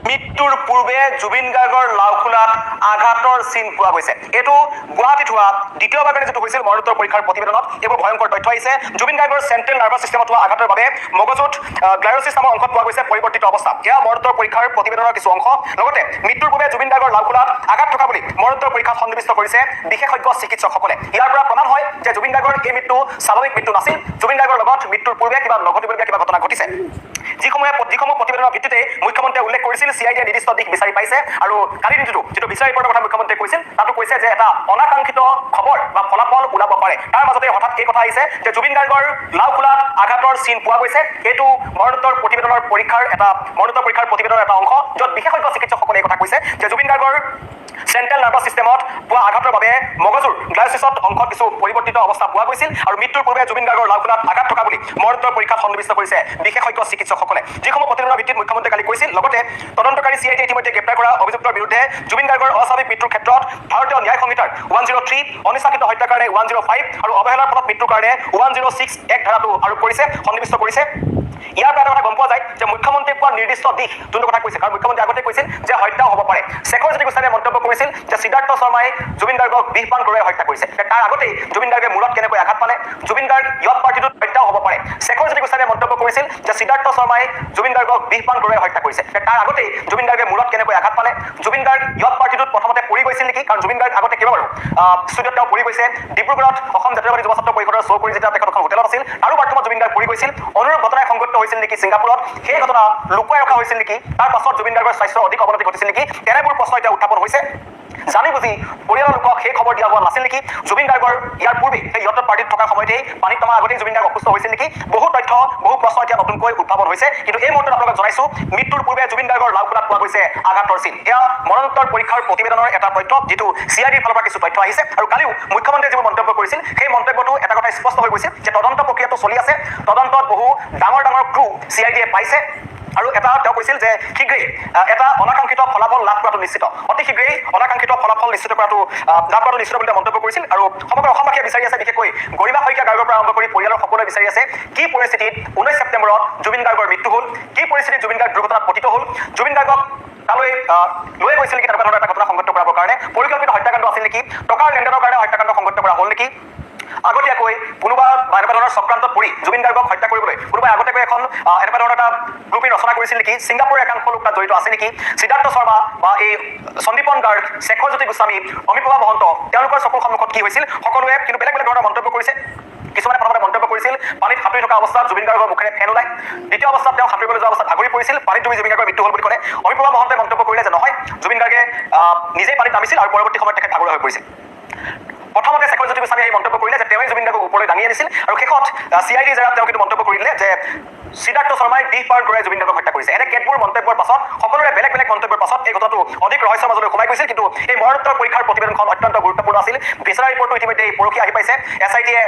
মৃত্যুৰ পূৰ্বে জুবিন গাৰ্গৰ লাওখোলাত আঘাতৰ চিন পোৱা গৈছে। এইটো গুৱাহাটীত হোৱা দ্বিতীয়বাৰ কাৰণে যেটো হৈছিল মৰণোত্তৰ পৰীক্ষাৰ প্ৰতিবেদনত এইবোৰ ভয়ংকৰ তথ্য আহিছে। জুবিন গাৰ্গৰ চেন্ট্ৰেল নাৰ্ভাছ সিস্টেমত হোৱা আঘাতৰ বাবে মগজুত গ্লাইৰচিছ নামৰ অংশত পোৱা গৈছে পৰিৱৰ্তিত অৱস্থা। এয়া মৰণোত্তৰ পৰীক্ষাৰ প্ৰতিবেদনৰ কিছু অংশ। লগতে মৃত্যুৰ পূৰ্বে জুবিন গাৰ্গৰ লাওখোলাত আঘাত থকা বুলি মৰণোত্তৰ পৰীক্ষাত সন্নিৱিষ্ট কৰিছে বিশেষজ্ঞ চিকিৎসকসকলে। ইয়াৰ পৰা প্ৰমাণ হয় যে জুবিন গাৰ্গৰ এই মৃত্যু স্বাভাৱিক মৃত্যু নাছিল। জুবিন গাৰ্গৰ লগত মৃত্যুৰ পূৰ্বে কিবা নঘটিবলগীয়া কিবা ঘটনা ঘটিছে। যিসমূহ প্ৰতিবেদনৰ ভিত্তিতে মুখ্যমন্ত্ৰীয়ে উল্লেখ কৰিছিল চিআইডিয়ে নিৰ্দিষ্ট দিশ বিচাৰি পাইছে আৰু কালি দিনটো যেটো বিচাৰি পোৱাৰ কথা মুখ্যমন্ত্ৰীয়ে কৈছিল তাতো কৈছে যে এটা অনাকাংক্ষিত খবৰ বা ফলাফল ওলাব পাৰে। তাৰ মাজতে হঠাৎ এই কথা আহিছে যে জুবিন গাৰ্গৰ লাওখোলাত আঘাতৰ চিন পোৱা গৈছে। এইটো মৰণোত্তৰ পৰীক্ষাৰ প্ৰতিবেদনৰ এটা অংশ, য'ত বিশেষজ্ঞ চিকিৎসকসকলে এই কথা কৈছে যে জুবিন গাৰ্গৰ চেন্ট্ৰেল নাৰ্ভাছ সিস্টেমত পোৱা আঘাতৰ বাবে মগজুৰ গ্লাইৰচিছত অংশত কিছু পৰিৱৰ্তিত অৱস্থা পোৱা গৈছিল আৰু মৃত্যুৰ পূৰ্বে জুবিন গাৰ্গৰ লাওখোলাত আঘাত থকা বুলি মৰণোত্তৰ পৰীক্ষাত সন্নিৱিষ্ট কৰিছে বিশেষজ্ঞ চিকিৎসকসকলে। যিসমূহ প্ৰতিবেদনৰ ভিত্তিত মুখ্যমন্ত্ৰীয়ে কালি কৈছিল। লগতে তদন্তকাৰী চিআইডিয়ে ইতিমধ্যে গ্ৰেপ্তাৰ কৰা অভিযুক্তৰ বিৰুদ্ধে জুবিন গাৰ্গৰ অস্বাভাৱিক মৃত্যুৰ ক্ষেত্ৰত ভাৰতীয় ন্যায় সংহিতাৰ 103, অনিচ্ছাকৃত হত্যাৰ কাৰণে 105 আৰু অৱহেলাৰ ফলত মৃত্যুৰ কাৰণে 106 এক ধাৰাটো আৰোপ কৰিছে, সন্নিৱিষ্ট কৰিছে। ইয়াৰ পৰা এটা কথা গম পোৱা যায় যে মুখ্যমন্ত্ৰীয়ে পোৱা নিৰ্দিষ্ট দিশ যোনটো কথা কৈছে, কাৰণ মুখ্যমন্ত্ৰীয়ে আগতে কৈছিল যে হত্যাও হ'ব পাৰে। শেখৰ জ্যোতি গোস্বামীয়ে মন্তব্য কৰিছিল যে সিদ্ধাৰ্থ শৰ্মাই জুবিন গাৰ্গক বিষপান কৰি হত্যা কৰিছে। তাৰ আগতেই জুবিন গাৰ্গে মূৰত কেনেকৈ আঘাত পালে, জুবিন গাৰ্গ ইয়ত পাৰ্টিটোত হত্যাও হ'ব পাৰে। শেখৰ জ্যোতি গোস্বামীয়ে মন্তব্য কৰিছিল যে সিদ্ধাৰ্থ শৰ্মাই জুবিন গাৰ্গক বিষপান কৰি হত্যা কৰিছে। তাৰ আগতেই জুবিন গাৰ্গে মূৰত কেনেকৈ আঘাত পালে, জুবিন গাৰ্গ ইয়ত পাৰ্টিটোত প্ৰথমতে পৰি গৈছিল নেকি, কাৰণ জুবিন গাৰ্গ আগতে কেইবাবাৰো ষ্টুডিঅ'ত তেওঁ পৰি গৈছে। ডিব্ৰুগড়ত অসম জাতীয়তাবাদী যুৱ ছাত্ৰ পৰিষদৰ শ্ব' কৰি যেতিয়া তেখেত এখন হোটেলত আছিল আৰু বাথৰুমত জুবিন গাৰ্গ পৰি গৈছিল। অনুৰূপ ঘটনাই সংঘটিত হৈছিল নেকি ছিংগাপুৰত, সেই ঘটনা লুকুৱাই ৰখা হৈছিল নেকি, তাৰ পাছত জুবিন গাৰ্গৰ স্বাস্থ্যৰ অধিক অৱনতি ঘটিছিল নেকি, তেনেবোৰ প্ৰশ্ন এতিয়া উত্থাপন হৈছে। জানি বুজি পৰিয়ালৰ লোকক সেই খবৰ দিয়া হোৱা নাছিল নেকি, জুবিন গাৰ্গৰ ইয়াৰ পূৰ্বে সেই ইয়ত পাৰ্টিত থকাৰ সময়তেই পানীত নমাৰ আগতেই জুবিন গাৰ্গ অসুস্থ হৈছিল নেকি, বহু তথ্য বহু প্ৰশ্ন এতিয়া নতুনকৈ উত্থাপন হৈছে। কিন্তু এই মুহূৰ্তত আপোনালোকক জনাইছো মৃত্যুৰ পূৰ্বে জুবিন গাৰ্গৰ লাওখোলাত পোৱা গৈছে আঘাতৰ চিন। এয়া মৰণোত্তৰ পৰীক্ষাৰ প্ৰতিবেদনৰ এটা তথ্য, যিটো চিআইডিৰ ফালৰ পৰা কিছু তথ্য আহিছে। আৰু কালিও মুখ্যমন্ত্ৰীয়ে যিবোৰ মন্তব্য কৰিছিল সেই মন্তব্যটো এটা কথা স্পষ্ট হৈ গৈছিল যে তদন্ত প্ৰক্ৰিয়াটো চলি আছে। তদন্তত বহু ডাঙৰ ক্লু চিআইডিয়ে পাইছে আৰু এটা তেওঁ কৈছিল যে শীঘ্ৰেই এটা অনাকাংক্ষিত ফলাফল লাভ কৰাটো নিশ্চিত, অতি শীঘ্ৰেই অনাকাংক্ষিত ফলাফল নিশ্চিত কৰাটো নিশ্চিত বুলি মন্তব্য কৰিছিল। আৰু সমগ্ৰ অসমবাসীয়ে বিচাৰি আছে, বিশেষকৈ গৰিমা শইকীয়া গাৰ্গৰ পৰা আৰম্ভ কৰি পৰিয়ালৰ সকলোৱে বিচাৰি আছে কি পৰিস্থিতিত 19 ছেপ্টেম্বৰত জুবিন গাৰ্গৰ মৃত্যু হ'ল, কি পৰিস্থিতিত জুবিন গাৰ্গ দুৰ্ঘটনাত পতিত হ'ল, জুবিন গাৰ্গক তালৈ লৈ গৈছিল নেকি, তেনেকুৱা ধৰণৰ এটা ঘটনা সংঘটিত কৰাৰ কাৰণে পৰিকল্পিত হত্যাকাণ্ড আছিল নেকি, টকাৰ লেনদেনৰ কাৰণে হত্যাকাণ্ড সংঘটিত কৰা হ'ল নেকি, আগতীয়াকৈ কোনোবা এনেকুৱা ধৰণৰ চক্ৰান্তত পৰি জুবিন গাৰ্গক হত্যা কৰিবলৈ কোনোবাই আগতীয়াকৈ এখন এনেকুৱা ধৰণৰ এটা গ্ৰুপি ৰচনা কৰিছিল নেকি, ছিংগাপুৰৰ একাংশ লোক তাত জড়িত আছে নেকি, সিদ্ধাৰ্থ শৰ্মা বা এই সন্দীপন গাৰ্গ, শেখৰ জ্যোতি গোস্বামী, অমিপ্ৰভা মহন্ত তেওঁলোকৰ চকুৰ সন্মুখত কি হৈছিল, সকলোৱে কিন্তু বেলেগ বেলেগ ধৰণৰ মন্তব্য কৰিছে। কিছুমানে প্ৰথমতে মন্তব্য কৰিছিল পানীত সাঁতুৰি থকা অৱস্থাত জুবিন গাৰ্গৰ মুখেৰে ফেন ওলাই, দ্বিতীয় অৱস্থাত তেওঁ সাঁতুৰিবলৈ যোৱা অৱস্থাত ভাগৰি পৰিছিল, পানীত ডুবি জুবিন গাৰ্গৰ মৃত্যু হ'ল বুলি ক'লে। অমিপ্ৰভা মহন্তই মন্তব্য কৰিলে যে নহয়, জুবিন গাৰ্গে নিজেই পানীত নামিছিল আৰু পৰৱৰ্তী সময়ত তেখেত ভাগৰুৱা হৈ পৰিছিল। প্ৰথমতে শেখৰ জ্যোতি গোস্বামীয়ে মন্তব্য কৰিলে যে তেওঁই জুবিন গাৰ্গক ওপৰলৈ দাঙি আনিছিল আৰু শেষত চিআইডি জেৰাত তেওঁ কিন্তু মন্তব্য কৰিলে যে সিদ্ধাৰ্থ শৰ্মাই বিষ পাৰ কৰি জুবিন গাৰ্গক হত্যা কৰিছে। এনে কেতবোৰ মন্তব্যৰ পাছত সকলোৰে বেলেগ বেলেগ মন্তব্যৰ পাছত এই কথাটো অধিক ৰহস্যৰ মাজলৈ সোমাই গৈছিল। কিন্তু এই মৰণোত্তৰ পৰীক্ষাৰ প্ৰতিবেদনখন অত্যন্ত গুৰুত্বপূৰ্ণ আছিল। বিচাৰা ৰিপৰ্টটো ইতিমধ্যে পৰহি আহি পাইছে। SITয়ে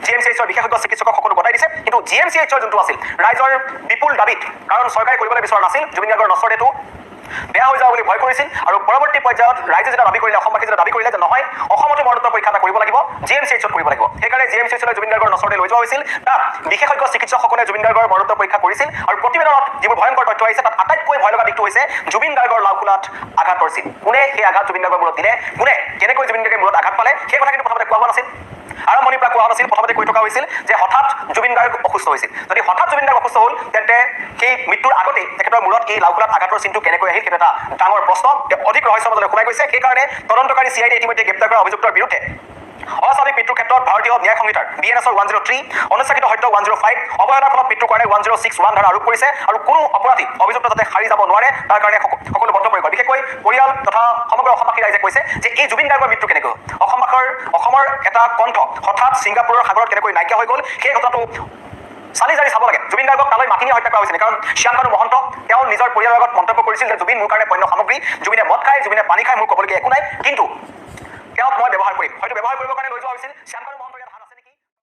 GMCHৰ বিশেষজ্ঞ চিকিৎসকক সকলো গতাই দিছে। কিন্তু GMCHৰ যোনটো আছিল ৰাইজৰ বিপুল দাবীত, কাৰণ চৰকাৰে কৰিবলৈ বিচৰা নাছিল জুবিন গাৰ্গৰ নশ্বৰ দেহটো বেয়া হৈ যাব বুলি ভয় কৰিছিল। আৰু পৰৱৰ্তী পৰ্যায়ত ৰাইজে যেতিয়া দাবী কৰিলে, অসমবাসী যেতিয়া দাবী কৰিলে যে নহয় অসমতো মৰণোত্তৰ পৰীক্ষা এটা কৰিব লাগিব, GMCHত কৰিব লাগিব, সেইকাৰণে GMCHলৈ জুবিন গাৰ্গৰ নশ্বৰ দেহ লৈ যোৱা হৈছিল। তাত বিশেষজ্ঞ চিকিৎসকসকলে জুবিন গাৰ্গৰ মৰণোত্তৰ পৰীক্ষা কৰিছিল আৰু প্ৰতিবেদনত যিবোৰ ভয়ংকৰ তথ্য আহিছে তাত আটাইতকৈ ভয় লগা দিশটো হৈছে জুবিন গাৰ্গৰ লাওখোলাত আঘাতৰ চিন। কোনে সেই আঘাত জুবিন গাৰ্গৰ মূৰত দিলে, কোনে কেনেকৈ জুবিন গাৰ্গে মূৰত আঘাত পালে, সেই কথা কিন্তু প্ৰথমতে কোৱা হোৱা নাছিল। আৰম্ভণিৰ পৰা কোৱা নাছিল, প্ৰথমতে কৈ থকা হৈছিল যে হঠাৎ জুবিন গাৰ্গ অসুস্থ হৈছিল। যদি হঠাৎ জুবিন গাৰ্গ অসুস্থ হ'ল তেন্তে সেই মৃত্যুৰ আগতেই তেখেতৰ মূৰত এই লাওখোলাত আঘাতৰ চিনটো কেনেকৈ আহিল, সেইটো এটা ডাঙৰ প্ৰশ্ন, অধিক ৰহস্যৰ মাজলৈ সোমাই গৈছে। সেইকাৰণে তদন্তকাৰী চিআইডিয়ে ইতিমধ্যে গ্ৰেপ্তাৰ কৰা অভিযুক্তৰ বিৰুদ্ধে অস্বাভাৱিক মৃত্যুৰ ক্ষেত্ৰত ভাৰতীয় ন্যায় সংহিতাৰ BNSৰ 103, অনিচ্ছাকৃত হত্যা 105, অৱহেলাৰ ফলত মৃত্যুৰ কাৰণে 106(1) ধাৰা আৰোপ কৰিছে। আৰু কোনো অপৰাধী অভিযুক্ত যাতে সাৰি যাব নোৱাৰে তাৰ কাৰণে সকলো বদ্ধপৰিকৰ। বিশেষকৈ পৰিয়াল তথা সমগ্ৰ অসমবাসী ৰাইজে কৈছে যে এই জুবিন গাৰ্গৰ মৃত্যু কেনেকৈ, অসমৰ এটা কণ্ঠ হঠাৎ ছিংগাপুৰৰ সাগৰত কেনেকৈ নাইকিয়া হৈ গ'ল, সেই ঘটনাটো চালি জাৰি চাব লাগে। জুবিন গাৰ্গক তালৈ মাতি নিয়া হত্যা কৰা হৈছিল, কাৰণ শ্যামকানু মহন্ত তেওঁ নিজৰ পৰিয়ালৰ লগত মন্তব্য কৰিছিল যে জুবিন মোৰ কাৰণে পণ্য সামগ্ৰী, জুবিনে মদ খায়, জুবিনে পানী খায়, মোৰ ক'বলগীয়া একো নাই, কিন্তু তেওঁক মই ব্যৱহাৰ কৰিম, হয়তো ব্যৱহাৰ কৰিবৰ কাৰণে লৈ যোৱা হৈছিল। শ্যামকানু